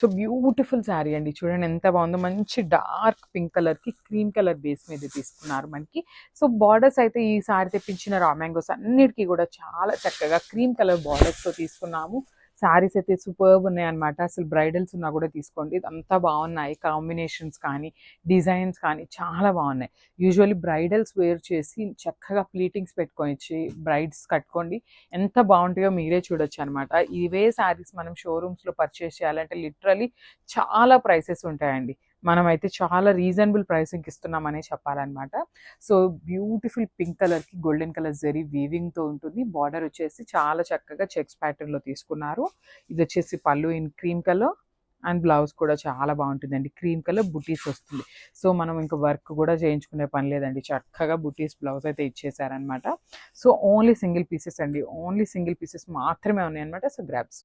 So beautiful sari అండి, చూడండి ఎంత బాగుందో. మంచి డార్క్ పింక్ కలర్కి క్రీమ్ కలర్ బేస్ మీద తీసుకున్నారు మనకి. సో బార్డర్స్ అయితే ఈ సారీ తెప్పించిన రా మ్యాంగోస్ అన్నిటికీ కూడా చాలా చక్కగా క్రీమ్ కలర్ బార్డర్స్తో తీసుకున్నాము. శారీస్ అయితే సూపర్బ్ ఉన్నాయి అనమాట. అసలు బ్రైడల్స్ ఉన్నా కూడా తీసుకోండి, అంతా బాగున్నాయి. కాంబినేషన్స్ కానీ డిజైన్స్ కానీ చాలా బాగున్నాయి. యూజువల్లీ బ్రైడల్స్ వేర్ చేసి చక్కగా ప్లీటింగ్స్ పెట్టుకొని ఇచ్చి బ్రైడ్స్ కట్టుకోండి, ఎంత బాగుంటాయో మీరే చూడొచ్చు అనమాట. ఇవే శారీస్ మనం షోరూమ్స్లో పర్చేస్ చేయాలంటే లిటరలీ చాలా ప్రైసెస్ ఉంటాయండి. మనమైతే చాలా రీజనబుల్ ప్రైసింగ్కి ఇస్తున్నామనే చెప్పాలన్నమాట. సో బ్యూటిఫుల్ పింక్ కలర్కి గోల్డెన్ కలర్ జరీ వీవింగ్తో ఉంటుంది. బార్డర్ వచ్చేసి చాలా చక్కగా చెక్స్ ప్యాటర్న్లో తీసుకున్నారు. ఇది వచ్చేసి పళ్ళు in cream colour and blouse కూడా చాలా బాగుంటుందండి. క్రీమ్ కలర్ బుటీస్ వస్తుంది. సో మనం ఇంకా వర్క్ కూడా చేయించుకునే పని లేదండి, చక్కగా బుటీస్ బ్లౌజ్ అయితే ఇచ్చేసారనమాట. సో ఓన్లీ సింగిల్ పీసెస్ అండి, ఓన్లీ సింగిల్ పీసెస్ మాత్రమే ఉన్నాయి అనమాట. So grabs.